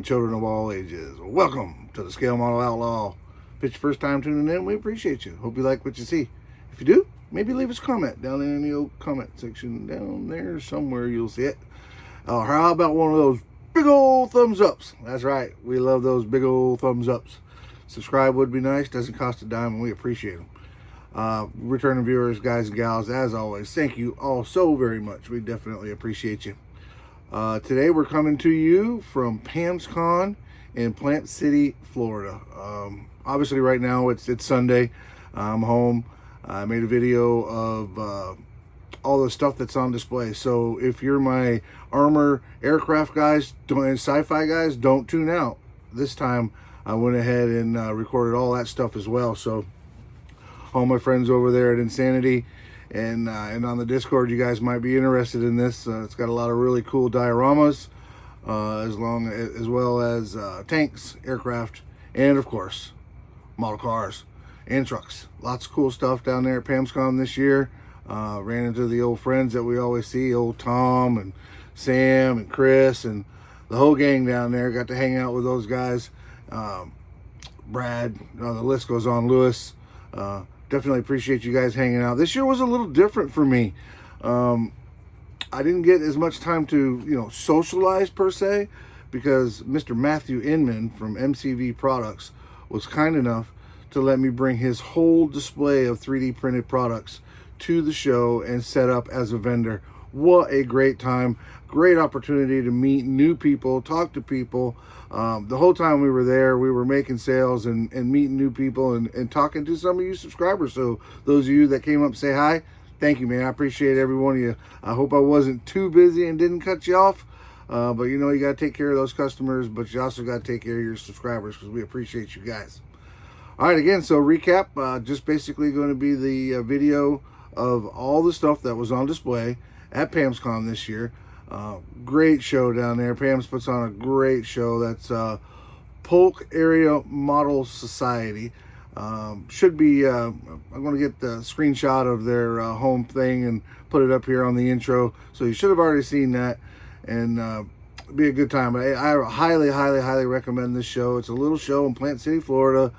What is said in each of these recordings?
children of all ages. Welcome to the Scale Model Outlaw. If it's your first time tuning in, we appreciate you. Hope you like what you see. If you do, maybe leave us a comment down in the old comment section down there somewhere. You'll see it. How about one of those big old thumbs ups? That's right. We love those big old thumbs ups. Subscribe would be nice. Doesn't cost a dime, and we appreciate them. Returning viewers, guys and gals, as always, thank you all so very much. We definitely appreciate you. Today we're coming to you from Pamscon in Plant City, Florida. Obviously right now it's Sunday. I'm home. I made a video of all the stuff that's on display. So if you're my armor aircraft guys and sci-fi guys, don't tune out. This time I went ahead and recorded all that stuff as well. So all my friends over there at Insanity and on the Discord, you guys might be interested in this. It's got a lot of really cool dioramas, as well as tanks, aircraft, and of course model cars and trucks. Lots of cool stuff down there at Pamscon this year. Ran into the old friends that we always see, old Tom and Sam and Chris and the whole gang down there. Got to hang out with those guys. Brad, the list goes on, Lewis. Definitely appreciate you guys hanging out. This year was a little different for me. I didn't get as much time to, socialize per se, because Mr. Matthew Inman from MCV Products was kind enough to let me bring his whole display of 3D printed products to the show and set up as a vendor. What a great time. Great opportunity to meet new people, talk to people. The whole time we were there, we were making sales and meeting new people and talking to some of you subscribers. So those of you that came up to say hi, thank you, man. I appreciate every one of you. I hope I wasn't too busy and didn't cut you off. But you got to take care of those customers, but you also got to take care of your subscribers, because we appreciate you guys. All right, again, so recap, just basically going to be the video of all the stuff that was on display at Pamscon this year. Great show down there. Pam's puts on a great show. That's Polk Area Model Society. Should be, I'm going to get the screenshot of their home thing and put it up here on the intro. So you should have already seen that, and be a good time. I highly, highly, highly recommend this show. It's a little show in Plant City, Florida.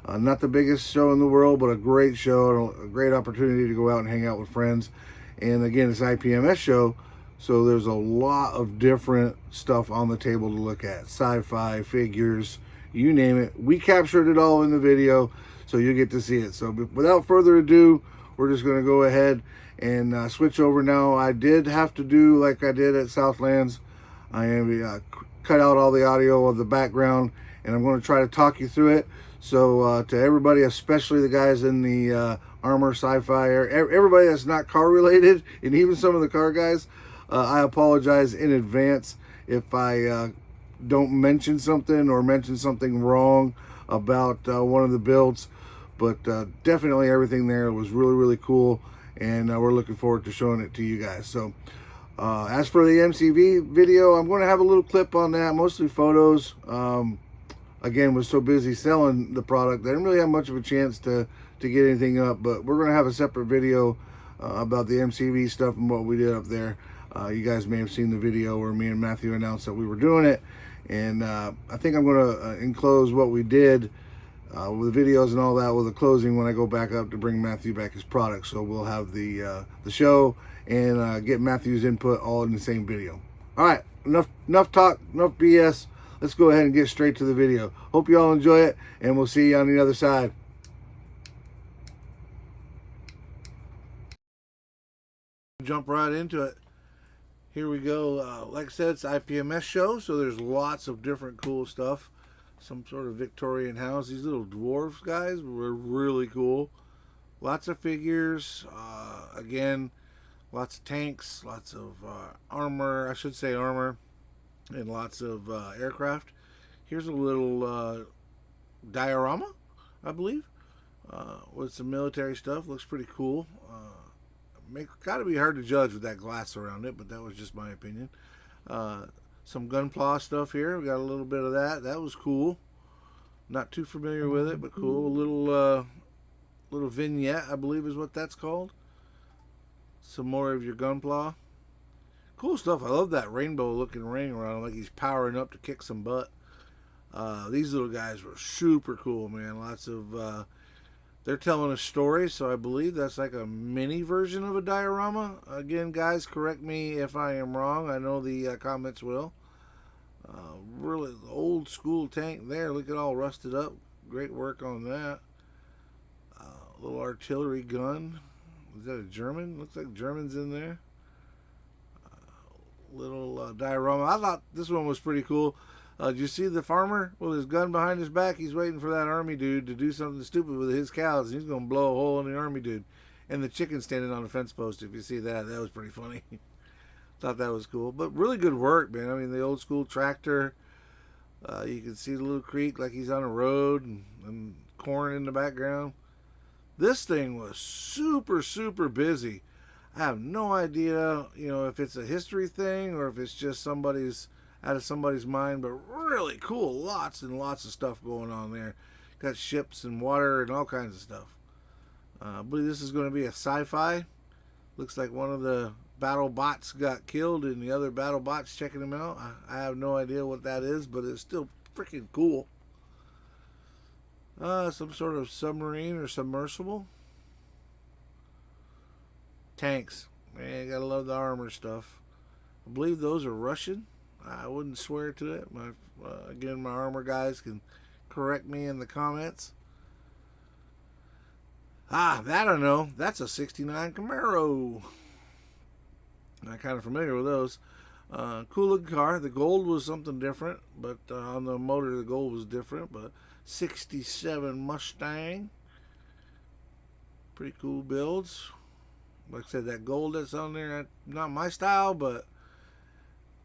Not the biggest show in the world, but a great show, a great opportunity to go out and hang out with friends. And again, it's an IPMS show, so there's a lot of different stuff on the table to look at. Sci-fi, figures, you name it. We captured it all in the video, so you get to see it. So without further ado, we're just going to go ahead and switch over now. I did have to do like I did at Southlands. I am cut out all the audio of the background, and I'm going to try to talk you through it. So to everybody, especially the guys in the armor, sci-fi, everybody that's not car related, and even some of the car guys, I apologize in advance if I don't mention something or mention something wrong about one of the builds. But definitely everything there was really, really cool, and we're looking forward to showing it to you guys. So as for the MCV video, I'm going to have a little clip on that, mostly photos. Again, was so busy selling the product, I didn't really have much of a chance to get anything up, but we're going to have a separate video about the MCV stuff and what we did up there. You guys may have seen the video where me and Matthew announced that we were doing it, and I think I'm going to enclose what we did with the videos and all that with the closing when I go back up to bring Matthew back his product. So we'll have the show and get Matthew's input all in the same video. All right, enough talk, enough BS. Let's go ahead and get straight to the video. Hope you all enjoy it, and we'll see you on the other side. Jump right into it. Here we go. Like I said, it's IPMS show, so there's lots of different cool stuff. Some sort of Victorian house. These little dwarves guys were really cool. Lots of figures. Again, lots of tanks, lots of armor. I should say armor. And lots of aircraft. Here's a little diorama, I believe, with some military stuff. Looks pretty cool. Gotta be hard to judge with that glass around it, but that was just my opinion. Some gunpla stuff here. We got a little bit of that. That was cool. Not too familiar with it, but cool. A little vignette, I believe is what that's called. Some more of your gunpla. Cool stuff. I love that rainbow looking ring around, like he's powering up to kick some butt. These little guys were super cool, man. Lots of they're telling a story, so I believe that's like a mini version of a diorama. Again, guys, correct me if I am wrong. I know the comments will. Really old school tank there. Look at all rusted up. Great work on that. Little artillery gun. Is that a German? Looks like German's in there. Little diorama. I thought this one was pretty cool. Did you see the farmer with his gun behind his back? He's waiting for that army dude to do something stupid with his cows. He's going to blow a hole in the army dude. And the chicken standing on the fence post, if you see that. That was pretty funny. Thought that was cool. But really good work, man. I mean, the old school tractor. You can see the little creek like he's on a road and corn in the background. This thing was super, super busy. I have no idea, if it's a history thing or if it's just out of somebody's mind, but really cool. Lots and lots of stuff going on there. Got ships and water and all kinds of stuff. I believe this is going to be a sci-fi. Looks like one of the battle bots got killed and the other battle bots checking him out. I have no idea what that is, but it's still freaking cool. Some sort of submarine or submersible. Tanks. Man, you gotta love the armor stuff. I believe those are Russian. I wouldn't swear to it. Again, my armor guys can correct me in the comments. That I know. That's a 69 Camaro. I'm kind of familiar with those. Cool looking car. The gold was something different, but on the motor the gold was different. But 67 Mustang. Pretty cool builds. Like I said, that gold that's on there, not my style, but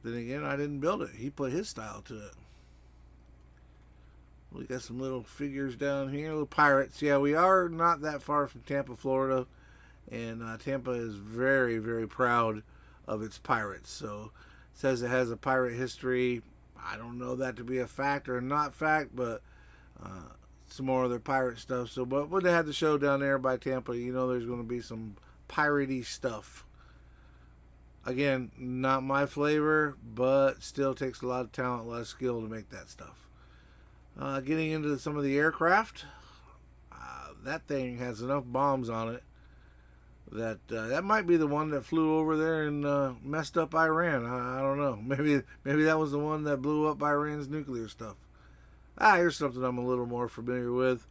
then again, I didn't build it. He put his style to it. We got some little figures down here, little pirates. Yeah, we are not that far from Tampa, Florida, and Tampa is very, very proud of its pirates. So it says it has a pirate history. I don't know that to be a fact or not fact, but some more of their pirate stuff. So, but when they had the show down there by Tampa, there's going to be some piratey stuff. Again, not my flavor, but still takes a lot of talent, a lot of skill to make that stuff. Getting into some of the aircraft, that thing has enough bombs on it that might be the one that flew over there and messed up Iran. I don't know. Maybe that was the one that blew up Iran's nuclear stuff. Here's something I'm a little more familiar with.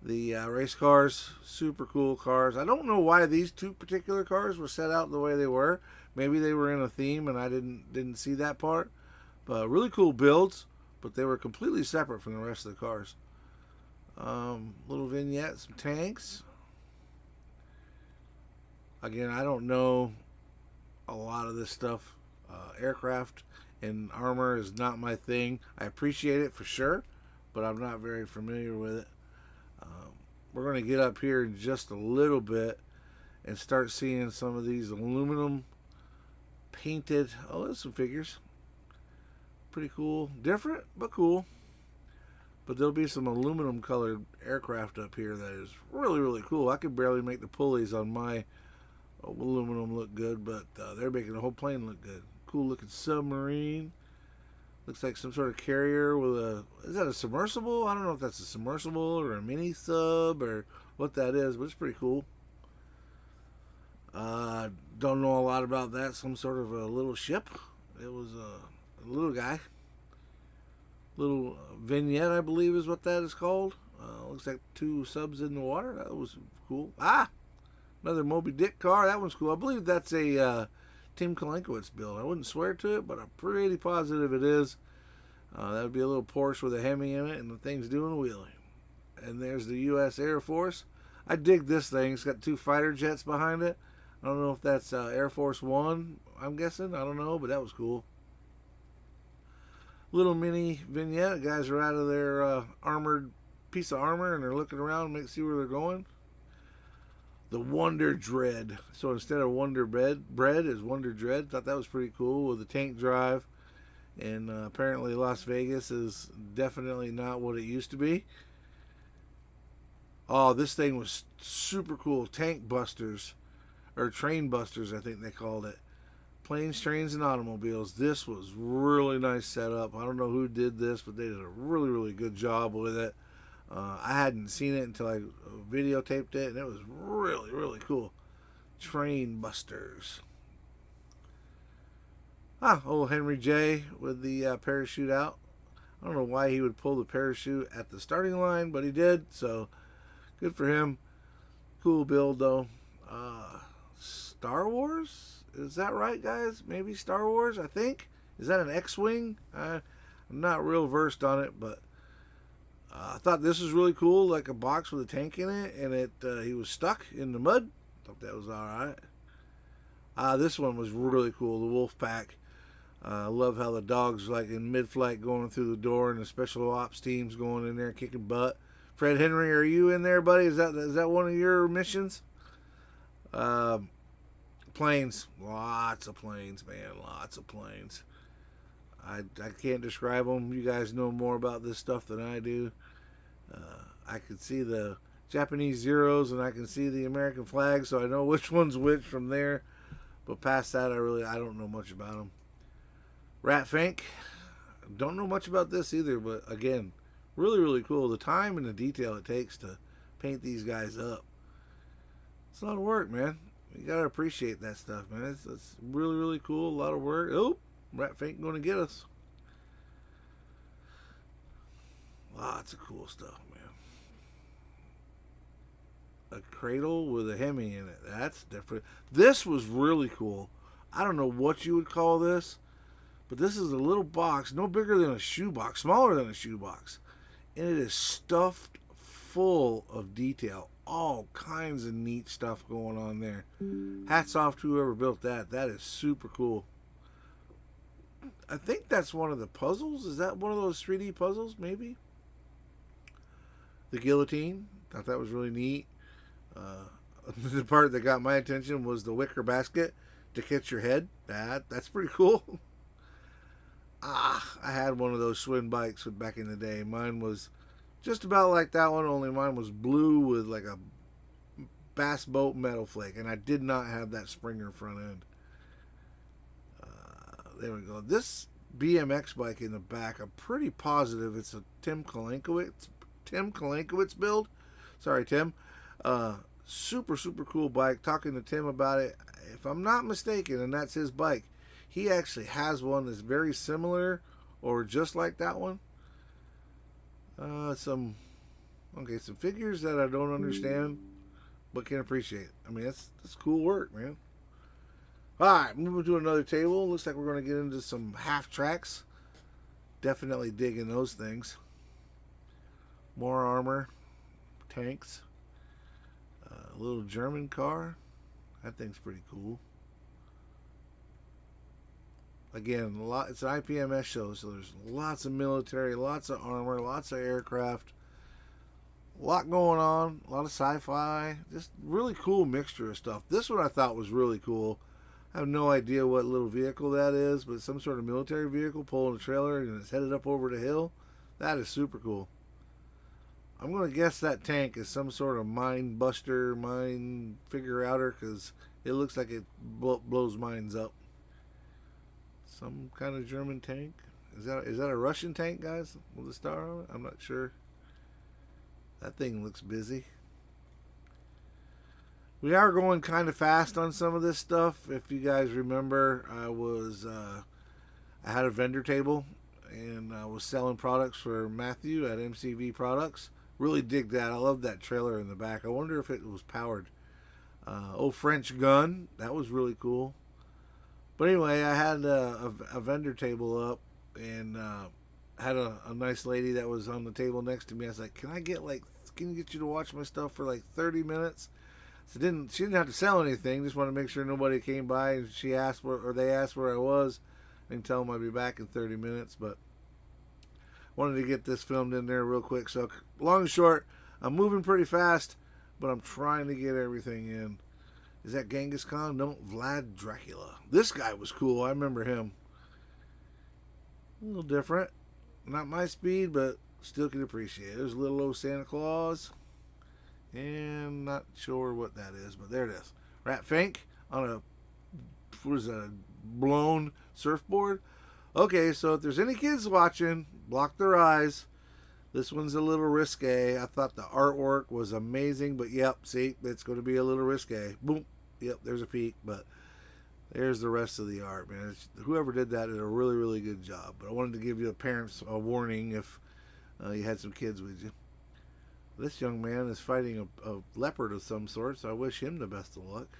The race cars, super cool cars. I don't know why these two particular cars were set out the way they were. Maybe they were in a theme and I didn't see that part. But really cool builds, but they were completely separate from the rest of the cars. Little vignettes, some tanks. Again, I don't know a lot of this stuff. Aircraft and armor is not my thing. I appreciate it for sure, but I'm not very familiar with it. We're going to get up here in just a little bit and start seeing some of these aluminum painted. Oh, there's some figures. Pretty cool. Different, but cool. But there'll be some aluminum colored aircraft up here that is really, really cool. I could barely make the pulleys on my aluminum look good, but they're making the whole plane look good. Cool looking submarine. Looks like some sort of carrier with is that a submersible? I don't know if that's a submersible or a mini sub or what that is, but it's pretty cool. Don't know a lot about that. Some sort of a little ship. It was a little guy. Little vignette, I believe is what that is called. Looks like two subs in the water. That was cool. Another Moby Dick car. That one's cool. I believe that's a Tim Kalenkowitz build. I wouldn't swear to it, but I'm pretty positive it is. That would be a little Porsche with a Hemi in it, and the thing's doing a wheelie. And there's the U.S. Air Force. I dig this thing. It's got two fighter jets behind it. I don't know if that's Air Force One, I'm guessing. I don't know, but that was cool. Little mini vignette. The guys are out of their armored piece of armor, and they're looking around to see where they're going. The Wonder Dread. So instead of Wonder Bread is Wonder Dread. Thought that was pretty cool with the tank drive. And apparently Las Vegas is definitely not what it used to be. Oh, this thing was super cool. Tank busters. Or train busters, I think they called it. Planes, Trains, and Automobiles. This was really nice setup. I don't know who did this, but they did a really, really good job with it. I hadn't seen it until I videotaped it, and it was really, really cool. Train Busters. Old Henry J with the parachute out. I don't know why he would pull the parachute at the starting line, but he did, so good for him. Cool build, though. Star Wars? Is that right, guys? Maybe Star Wars, I think? Is that an X-Wing? I'm not real versed on it, but I thought this was really cool, like a box with a tank in it, and he was stuck in the mud. Thought that was alright. This one was really cool, the Wolf Pack. I love how the dog's like in mid-flight going through the door, and the special ops team's going in there kicking butt. Fred Henry, are you in there, buddy? Is that one of your missions? Planes. Lots of planes, man. Lots of planes. I can't describe them. You guys know more about this stuff than I do. I can see the Japanese zeros and I can see the American flag, so I know which one's which from there. But past that, I don't know much about them. Rat Fink. Don't know much about this either, but again, really, really cool. The time and the detail it takes to paint these guys up. It's a lot of work, man. You gotta appreciate that stuff, man. It's really, really cool. A lot of work. Oh, Rat Fink gonna get us. Lots of cool stuff, man. A cradle with a Hemi in it. That's different. This was really cool. I don't know what you would call this, but this is a little box, no bigger than a shoebox, smaller than a shoebox. And it is stuffed full of detail. All kinds of neat stuff going on there. Hats off to whoever built that. That is super cool. I think that's one of the puzzles. Is that one of those 3D puzzles, maybe? The guillotine. Thought that was really neat. The part that got my attention was the wicker basket to catch your head. That's pretty cool. I had one of those swing bikes back in the day. Mine was just about like that one, only mine was blue with like a bass boat metal flake, and I did not have that Springer front end. There we go. This BMX bike in the back, I'm pretty positive it's a Tim Kalankowitz build. Sorry, Tim. Super, super cool bike. Talking to Tim about it, if I'm not mistaken, and that's his bike, he actually has one that's very similar or just like that one. Some figures that I don't understand but can appreciate. I mean, that's cool work, man. Alright, moving to another table. Looks like we're going to get into some half tracks. Definitely digging those things. More armor. Tanks. A little German car. That thing's pretty cool. Again, it's an IPMS show, so there's lots of military, lots of armor, lots of aircraft. A lot going on. A lot of sci-fi. Just really cool mixture of stuff. This one I thought was really cool. I have no idea what little vehicle that is, but some sort of military vehicle pulling a trailer and it's headed up over the hill. That is super cool. I'm going to guess that tank is some sort of mine buster, mine figure outer, because it looks like it blows mines up. Some kind of German tank. Is that a Russian tank, guys, with a star on it? I'm not sure. That thing looks busy. We are going kind of fast on some of this stuff. If you guys remember, I had a vendor table and I was selling products for Matthew at MCV Products. Really dig that. I love that trailer in the back. I wonder if it was powered. Old French gun. That was really cool. But anyway, I had a vendor table up and had a nice lady that was on the table next to me. I was like, can you get you to watch my stuff for like 30 minutes? So she didn't have to sell anything. Just wanted to make sure nobody came by. And they asked where I was. I can tell them I'd be back in 30 minutes. But wanted to get this filmed in there real quick. So long and short, I'm moving pretty fast, but I'm trying to get everything in. Is that Genghis Khan? No, Vlad Dracula. This guy was cool. I remember him. A little different. Not my speed, but still can appreciate it. There's a little old Santa Claus. And not sure what that is, but there it is. Rat Fink on a blown surfboard. Okay, so if there's any kids watching, block their eyes. This one's a little risque. I thought the artwork was amazing, but yep, see, it's going to be a little risque. Boom. Yep, there's a peek, but there's the rest of the art, man. Whoever did that did a really, really good job. But I wanted to give you the parents a warning if you had some kids with you. This young man is fighting a leopard of some sort, so I wish him the best of luck.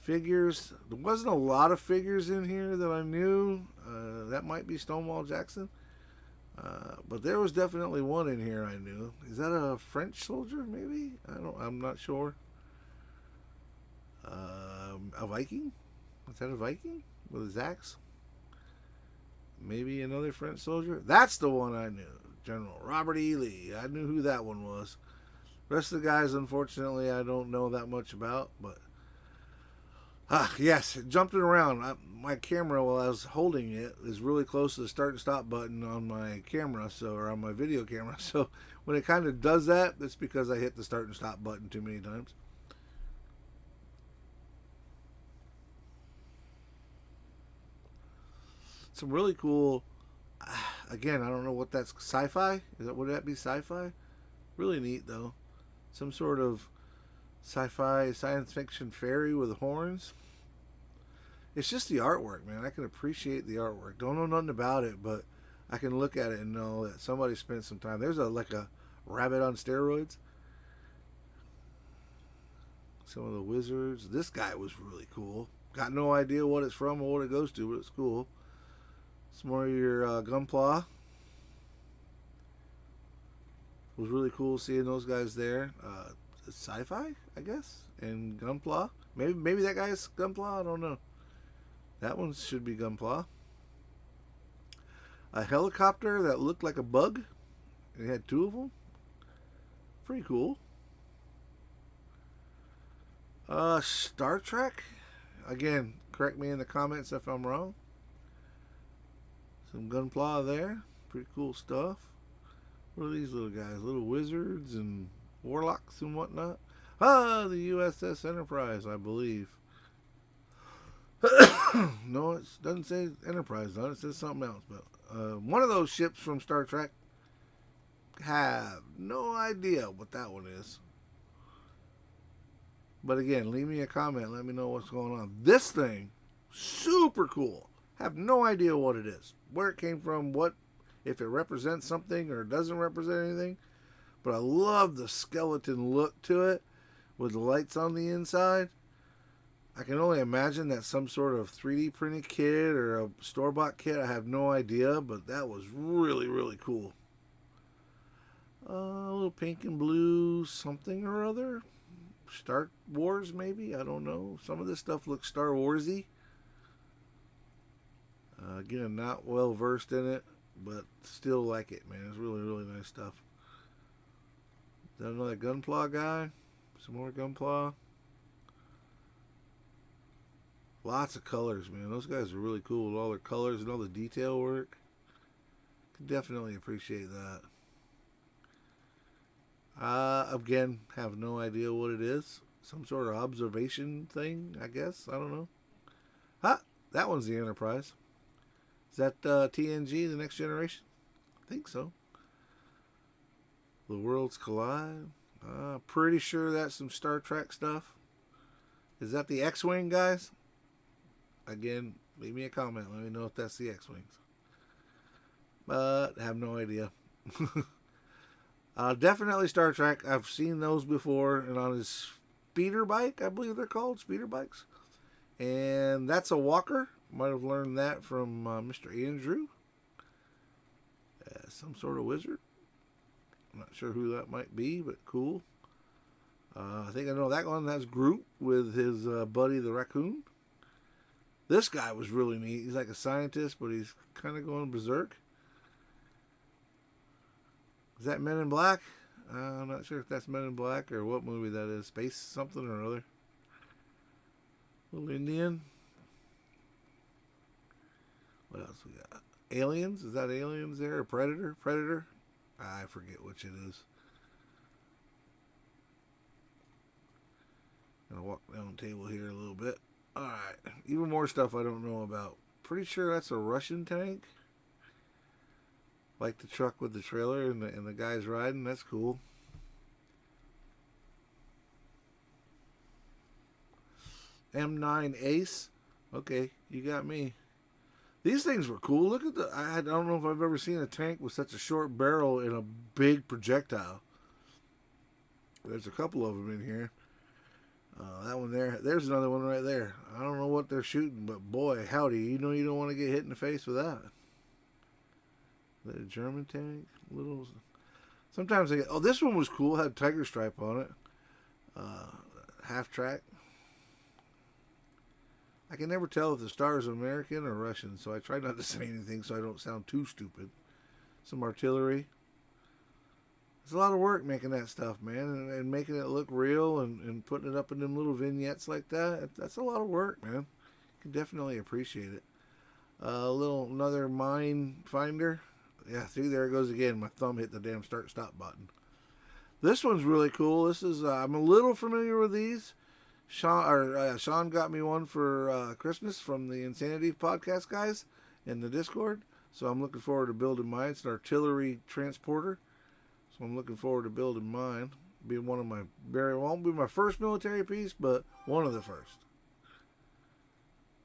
Figures. There wasn't a lot of figures in here that I knew. That might be Stonewall Jackson. But there was definitely one in here I knew. Is that a French soldier, maybe? I'm not sure. A Viking? Is that a Viking with his axe? Maybe another French soldier? That's the one I knew. General Robert E. Lee. I knew who that one was. The rest of the guys, unfortunately, I don't know that much about, but yes, it jumped it around. My camera, while I was holding it, is really close to the start and stop button on my camera, or on my video camera. So when it kind of does that, it's because I hit the start and stop button too many times. Some really cool. Again, I don't know what that's sci-fi. Would that be sci-fi? Really neat though. Some sort of sci-fi science fiction fairy with horns. It's just the artwork, man. I can appreciate the artwork. Don't know nothing about it, but I can look at it and know that somebody spent some time. There's like a rabbit on steroids. Some of the wizards. This guy was really cool. Got no idea what it's from or what it goes to, but it's cool. Some more of your Gunpla. It was really cool seeing those guys there. Sci-fi, I guess, and Gunpla. Maybe that guy's Gunpla. I don't know. That one should be Gunpla. A helicopter that looked like a bug. It had two of them. Pretty cool. Star Trek. Again, correct me in the comments if I'm wrong. Some Gunpla there. Pretty cool stuff. What are these little guys? Little wizards and warlocks and whatnot. The USS Enterprise, I believe. No, it doesn't say Enterprise on it. It says something else. But one of those ships from Star Trek. Have no idea what that one is. But again, leave me a comment. Let me know what's going on. This thing, super cool. Have no idea what it is. Where it came from, if it represents something or doesn't represent anything. But I love the skeleton look to it with the lights on the inside. I can only imagine that's some sort of 3D printed kit or a store-bought kit. I have no idea, but that was really, really cool. A little pink and blue something or other. Star Wars, maybe? I don't know. Some of this stuff looks Star Warsy. Again, not well versed in it, but still like it, man. It's really, really nice stuff. Is that another Gunpla guy? Some more Gunpla. Lots of colors, man. Those guys are really cool with all their colors and all the detail work. Can definitely appreciate that. Again, have no idea what it is. Some sort of observation thing, I guess. I don't know. That one's the Enterprise. Is that TNG, the Next Generation? I think so. The Worlds Collide. Pretty sure that's some Star Trek stuff. Is that the X-Wing, guys? Again, leave me a comment. Let me know if that's the X-Wings. But I have no idea. Definitely Star Trek. I've seen those before. And on his speeder bike, I believe they're called. Speeder bikes. And that's a walker. Might have learned that from Mr. Andrew. Some sort of wizard. I'm not sure who that might be, but cool. I think I know that one. That's Groot with his buddy the raccoon. This guy was really neat. He's like a scientist, but he's kind of going berserk. Is that Men in Black? I'm not sure if that's Men in Black or what movie that is. Space something or other. Little Indian. What else we got? Aliens? Is that Aliens there? Or Predator? Predator? I forget which it is. Gonna walk down the table here a little bit. Alright, even more stuff I don't know about. Pretty sure that's a Russian tank. Like the truck with the trailer and the guys riding. That's cool. M9 Ace. Okay, you got me. These things were cool. Look at the. I don't know if I've ever seen a tank with such a short barrel and a big projectile. There's a couple of them in here. That one there. There's another one right there. I don't know what they're shooting, but boy, howdy, you know you don't want to get hit in the face with that. The German tank, little. Sometimes they get. Oh, this one was cool. Had tiger stripe on it. Half track. I can never tell if the star is American or Russian, so I try not to say anything so I don't sound too stupid. Some artillery. It's a lot of work making that stuff, man, and making it look real and putting it up in them little vignettes like that. That's a lot of work, man. You can definitely appreciate it. Another mine finder. Yeah, see, there it goes again. My thumb hit the damn start-stop button. This one's really cool. This is I'm a little familiar with these. Sean got me one for Christmas from the Insanity Podcast guys in the Discord. So I'm looking forward to building mine. It's an artillery transporter. So I'm looking forward to building mine. Being one of my won't be my first military piece, but one of the first.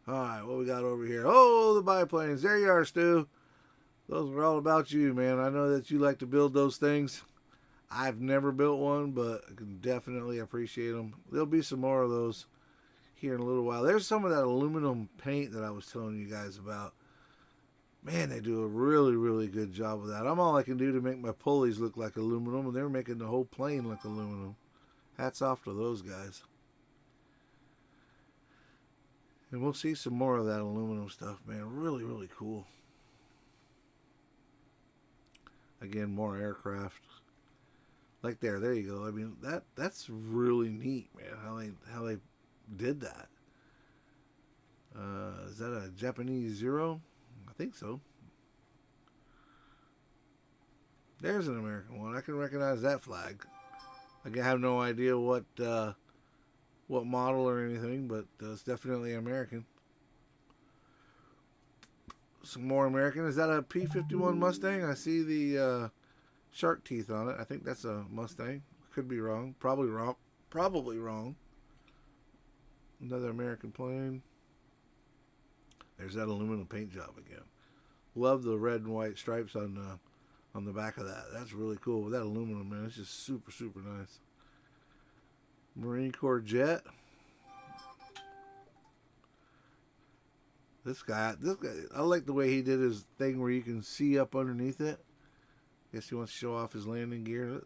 Alright, what we got over here? Oh, the biplanes. There you are, Stu. Those are all about you, man. I know that you like to build those things. I've never built one, but I can definitely appreciate them. There'll be some more of those here in a little while. There's some of that aluminum paint that I was telling you guys about. Man, they do a really, really good job with that. I'm all I can do to make my pulleys look like aluminum, and they're making the whole plane look aluminum. Hats off to those guys. And we'll see some more of that aluminum stuff, man. Really, really cool. Again, more aircraft. Like there you go. I mean, that's really neat, man. How they did that. Is that a Japanese Zero? I think so. There's an American one. I can recognize that flag. I have no idea what model or anything, but it's definitely American. Some more American. Is that a P-51 Mustang? I see the shark teeth on it. I think that's a Mustang. Could be wrong. Probably wrong. Probably wrong. Another American plane. There's that aluminum paint job again. Love the red and white stripes on the back of that. That's really cool. With that aluminum, man, it's just super, super nice. Marine Corps jet. This guy, I like the way he did his thing where you can see up underneath it. Guess he wants to show off his landing gear.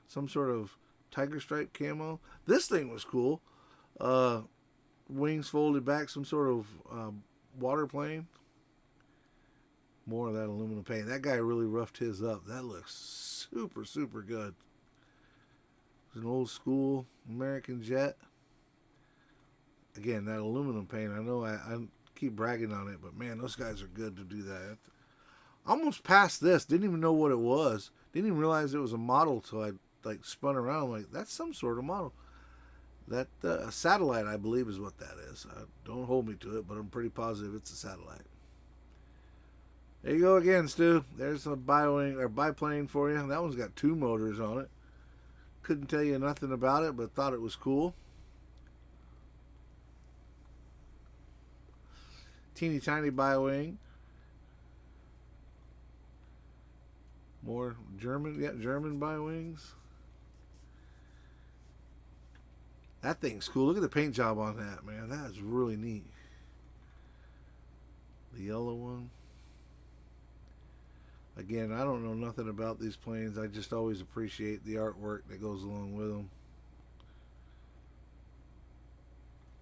Some sort of tiger stripe camo. This thing was cool. Wings folded back, some sort of water plane. More of that aluminum paint. That guy really roughed his up. That looks super, super good. It's an old school American jet. Again, that aluminum paint. I know I keep bragging on it, but man, those guys are good to do that. Almost past this. Didn't even know what it was. Didn't even realize it was a model till I spun around. I'm like, that's some sort of model. That satellite, I believe, is what that is. Don't hold me to it, but I'm pretty positive it's a satellite. There you go again, Stu. There's a biplane for you. That one's got 2 motors on it. Couldn't tell you nothing about it, but thought it was cool. Teeny tiny bi-wing. More German, German bi-wings. That thing's cool. Look at the paint job on that, man. That is really neat. The yellow one. Again, I don't know nothing about these planes. I just always appreciate the artwork that goes along with them.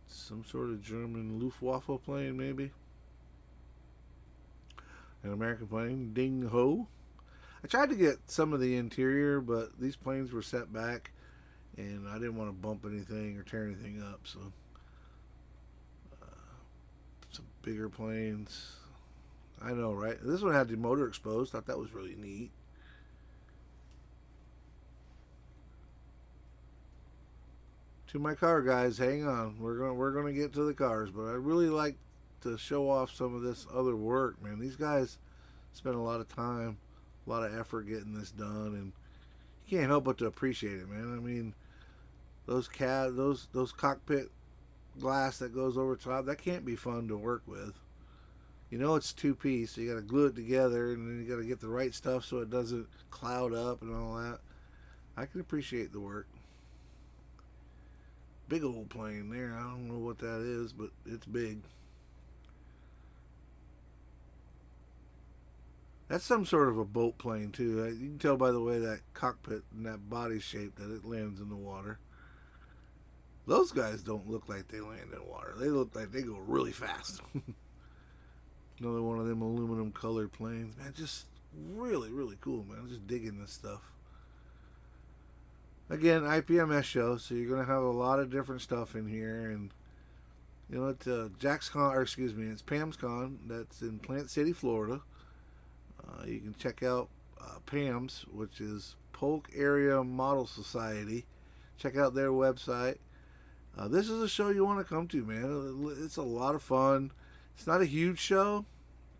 Some sort of German Luftwaffe plane, maybe. An American plane. Ding Ho. I tried to get some of the interior, but these planes were set back, and I didn't want to bump anything or tear anything up, so some bigger planes. I know, right? This one had the motor exposed. Thought that was really neat. to my car, guys. Hang on, we're gonna get to the cars, but I really like to show off some of this other work, man. These guys spend a lot of time, a lot of effort getting this done, and you can't help but to appreciate it, man. I mean, those cockpit glass that goes over top, that can't be fun to work with. You know it's two piece, so you got to glue it together, and then you got to get the right stuff so it doesn't cloud up and all that. I can appreciate the work. Big old plane there. I don't know what that is, but it's big. That's some sort of a boat plane too. You can tell by the way that cockpit and that body shape that it lands in the water. Those guys don't look like they land in water. They look like they go really fast. Another one of them aluminum colored planes. Man, just really, really cool, man. I'm just digging this stuff. Again, IPMS show, so you're going to have a lot of different stuff in here. And, you know, it's it's Pamscon. That's in Plant City, Florida. You can check out PAMS, which is Polk Area Model Society. Check out their website. This is a show you want to come to, man. It's a lot of fun. It's not a huge show.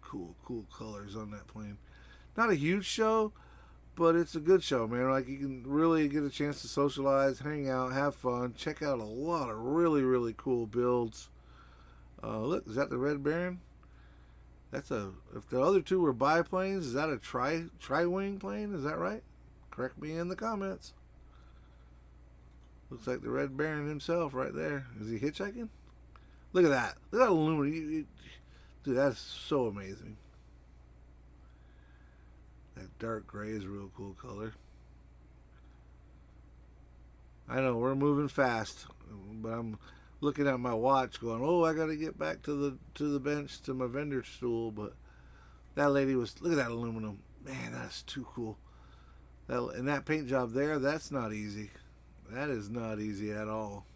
Cool colors on that plane. Not a huge show, but it's a good show, man. Like, you can really get a chance to socialize, hang out, have fun, check out a lot of really, really cool builds. Look, is that the Red Baron? If the other two were biplanes, is that a tri-wing plane? Is that right? Correct me in the comments. Looks like the Red Baron himself right there. Is he hitchhiking? Look at that. Look at that aluminum. Dude, that's so amazing. That dark gray is a real cool color. I know we're moving fast, but I'm looking at my watch going, oh, I got to get back to the bench, to my vendor stool. But that lady was, look at that aluminum. Man, that's too cool. And that paint job there, that's not easy. That is not easy at all.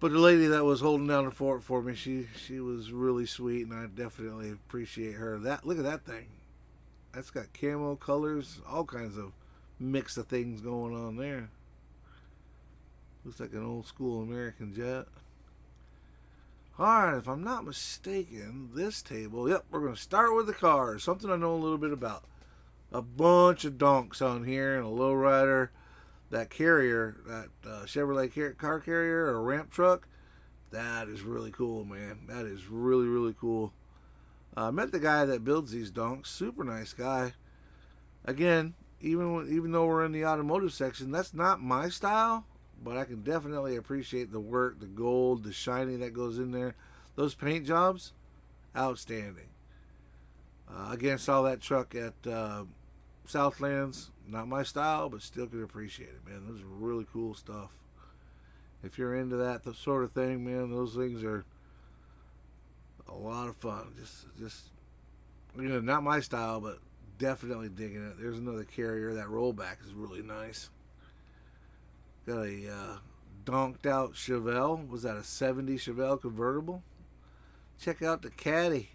But the lady that was holding down the fort for me, she was really sweet, and I definitely appreciate her. Look at that thing. That's got camo colors, all kinds of mix of things going on there. Looks like an old school American jet. Alright, if I'm not mistaken, this table, yep, we're going to start with the cars. Something I know a little bit about. A bunch of donks on here and a lowrider. That carrier, that Chevrolet car carrier or ramp truck, that is really cool, man. That is really, really cool. I met the guy that builds these donks. Super nice guy. Again, even though we're in the automotive section, that's not my style, but I can definitely appreciate the work, the gold, the shiny that goes in there. Those paint jobs, outstanding. Again, saw that truck at Southlands. Not my style, but still can appreciate it, man. Those are really cool stuff. If you're into that sort of thing, man, those things are a lot of fun. Just you know, not my style, but definitely digging it. There's another carrier. That rollback is really nice. Got a donked out Chevelle. Was that a 70 Chevelle convertible? Check out the caddy.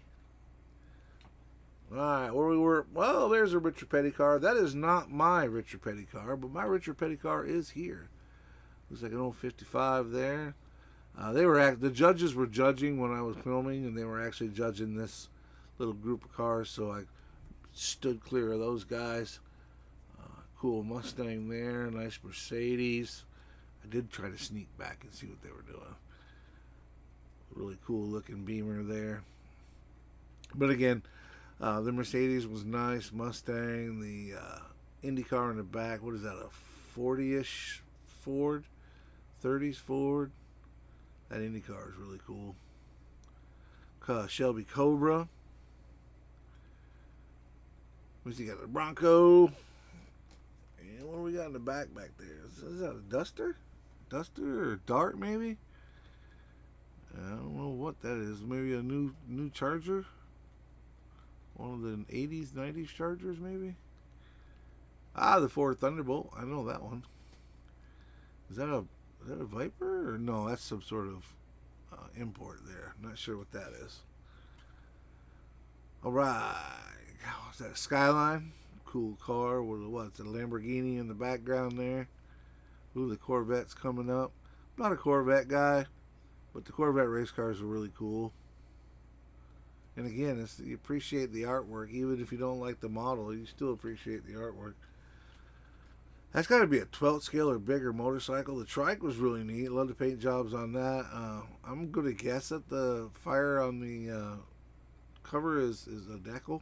Alright, where we were, well, there's a Richard Petty car. That is not my Richard Petty car, but my Richard Petty car is here. Looks like an old 55 there. The judges were judging when I was filming, and they were actually judging this little group of cars, so I stood clear of those guys. Cool Mustang there, nice Mercedes. I did try to sneak back and see what they were doing. Really cool looking Beamer there. But again, the Mercedes was nice. Mustang, the Indy car in the back. What is that, a 40-ish Ford? 30s Ford? That Indy car is really cool. Shelby Cobra. We got the Bronco. And what do we got in the back there? Is that a Duster? Duster or Dart maybe? I don't know what that is. Maybe a new Charger? One of the 80s, 90s Chargers, maybe? The Ford Thunderbolt. I know that one. Is that a Viper? Or no, that's some sort of import there. Not sure what that is. Alright. Is that a Skyline? Cool car. What's a Lamborghini in the background there? Ooh, the Corvette's coming up. I'm not a Corvette guy, but the Corvette race cars are really cool. And again, you appreciate the artwork. Even if you don't like the model, you still appreciate the artwork. That's got to be a 12th scale or bigger motorcycle. The trike was really neat. Love the paint jobs on that. I'm going to guess that the fire on the cover is a decal.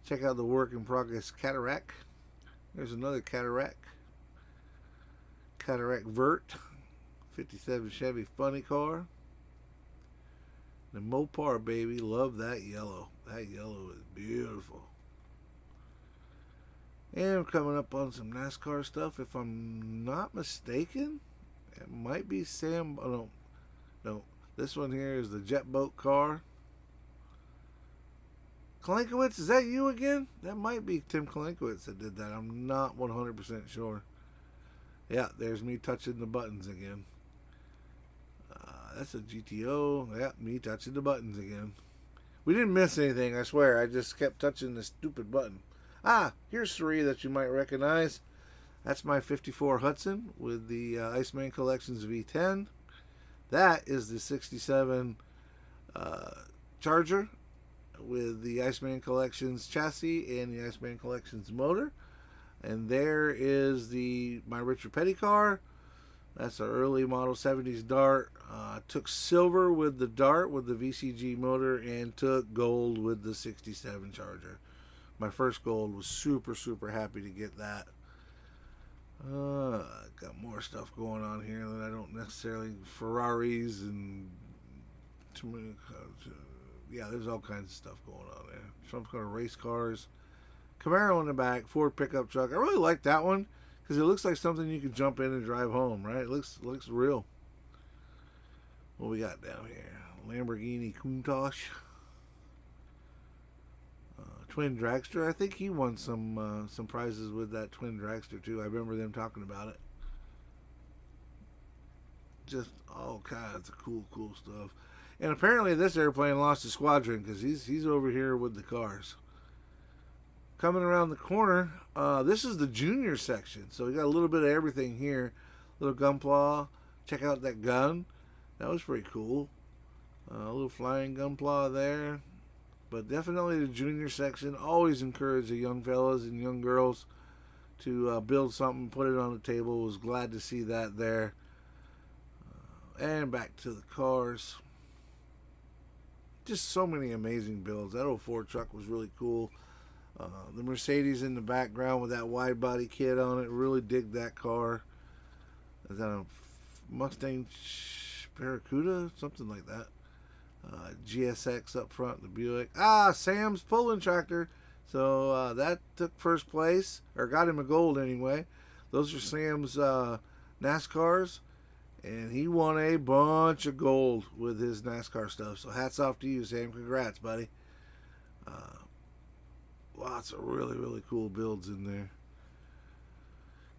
Check out the work in progress Cataract. There's another Cataract. Cataract Vert. 57 Chevy funny car. The Mopar, baby. Love that yellow. That yellow is beautiful. And we're coming up on some NASCAR stuff. If I'm not mistaken, it might be Sam. Oh, no. This one here is the jet boat car. Kalinkowitz, is that you again? That might be Tim Kalinkowitz that did that. I'm not 100% sure. Yeah, there's me touching the buttons again. That's a GTO. Yeah, me touching the buttons again. We didn't miss anything, I swear. I just kept touching the stupid button. Here's three that you might recognize. That's my 54 Hudson with the Iceman Collections V10. That is the 67 Charger with the Iceman Collections chassis and the Iceman Collections motor. And there is my Richard Petty car. That's an early model 70s Dart. Took silver with the Dart with the VCG motor and took gold with the 67 Charger. My first gold, was super, super happy to get that. Got more stuff going on here that I don't necessarily... Ferraris and... Yeah, there's all kinds of stuff going on there. Some kind of race cars. Camaro in the back, Ford pickup truck. I really like that one because it looks like something you could jump in and drive home, right? It looks real. What we got down here? Lamborghini Countach. Twin Dragster. I think he won some prizes with that Twin Dragster too. I remember them talking about it. Just all kinds of cool stuff. And apparently this airplane lost his squadron because he's over here with the cars. Coming around the corner, this is the junior section. So we got a little bit of everything here. Little gunpla. Check out that gun. That was pretty cool. A little flying gunpla there. But definitely the junior section. Always encourage the young fellas and young girls to build something, put it on the table. Was glad to see that there. And back to the cars. Just so many amazing builds. That old Ford truck was really cool. The Mercedes in the background with that wide body kit on it. Really dig that car. Is that a Mustang Barracuda? Something like that. GSX up front, the Buick. Sam's pulling tractor. So that took first place, or got him a gold anyway. Those are Sam's NASCARs, and he won a bunch of gold with his NASCAR stuff. So hats off to you, Sam. Congrats, buddy. Lots of really cool builds in there.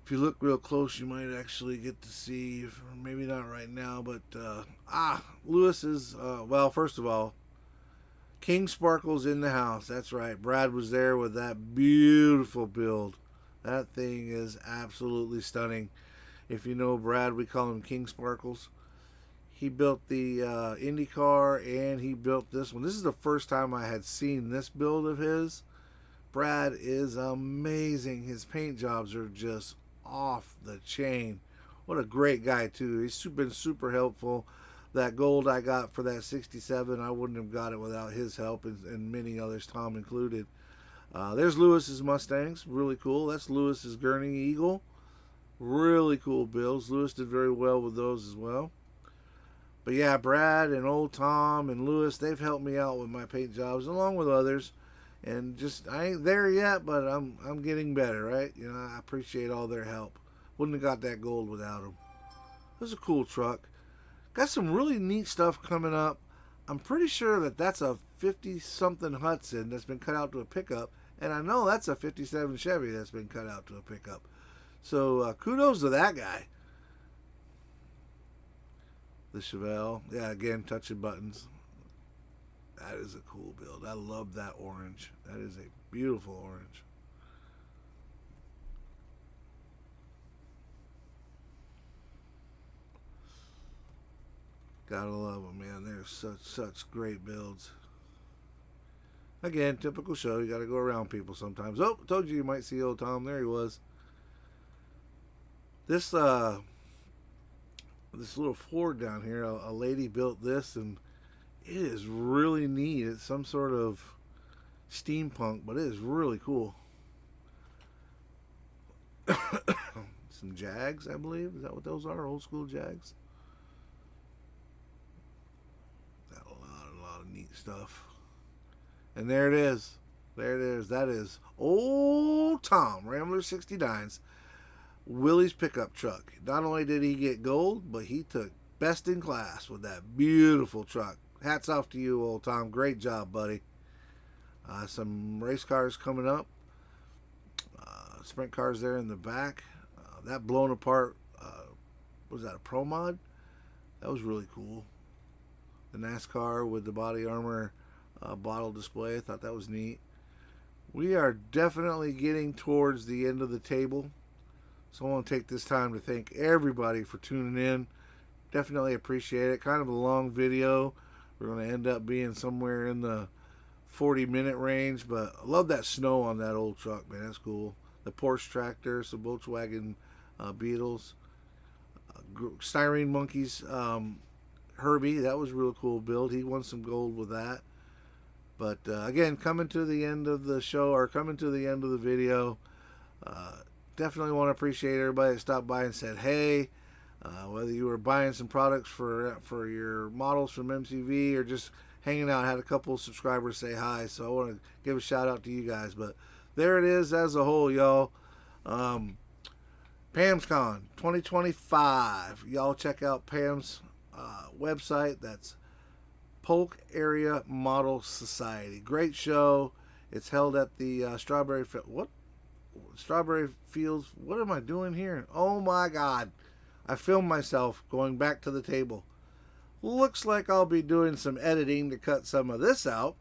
If you look real close, you might actually get to see, maybe not right now, but Lewis is, well, first of all, King Sparkle's in the house. That's right. Brad was there with that beautiful build. That thing is absolutely stunning. If you know Brad, we call him King Sparkles. He built the IndyCar and he built this one. This is the first time I had seen this build of his. Brad is amazing. His paint jobs are just off the chain. What a great guy too. He's been super helpful. That gold I got for that 67, I wouldn't have got it without his help, and many others, Tom included. There's Lewis's Mustangs, really cool. That's Lewis's Gurney Eagle. Really cool builds. Lewis did very well with those as well. But yeah, Brad and old Tom and Lewis, they've helped me out with my paint jobs along with others. And just, I ain't there yet, but I'm getting better, right? You know, I appreciate all their help. Wouldn't have got that gold without them. This is a cool truck. Got some really neat stuff coming up. I'm pretty sure that that's a 50-something Hudson that's been cut out to a pickup. And I know that's a 57 Chevy that's been cut out to a pickup. So kudos to that guy. The Chevelle. Yeah, again, touching buttons. That is a cool build. I love that orange. That is a beautiful orange. Gotta love them, man. They're such great builds. Again, typical show. You got to go around people sometimes. Oh, told you might see old Tom. There he was. This little Ford down here, a lady built this, and it is really neat. It's some sort of steampunk, but it is really cool. Some Jags, I believe. Is that what those are? Old school Jags. Got a lot of neat stuff. And there it is. There it is. That is old Tom Rambler 69's Willie's pickup truck. Not only did he get gold, but he took best in class with that beautiful truck. Hats off to you, old Tom. Great job, buddy. Some race cars coming up. Sprint cars there in the back. That blown apart, was that a Pro Mod? That was really cool. The NASCAR with the body armor bottle display. I thought that was neat. We are definitely getting towards the end of the table. So I want to take this time to thank everybody for tuning in. Definitely appreciate it. Kind of a long video. We're going to end up being somewhere in the 40-minute range. But I love that snow on that old truck, man. That's cool. The Porsche tractor, some Volkswagen Beetles, Styrene Monkeys, Herbie. That was a real cool build. He won some gold with that. But again, coming to the end of the show, or coming to the end of the video, definitely want to appreciate everybody that stopped by and said hey. Whether you were buying some products for your models from MCV or just hanging out, had a couple of subscribers say hi. So I want to give a shout out to you guys. But there it is as a whole, y'all. Pamscon 2025. Y'all check out Pam's website. That's Polk Area Model Society. Great show. It's held at the Strawberry Fields. What am I doing here? Oh my God. I filmed myself going back to the table. Looks like I'll be doing some editing to cut some of this out.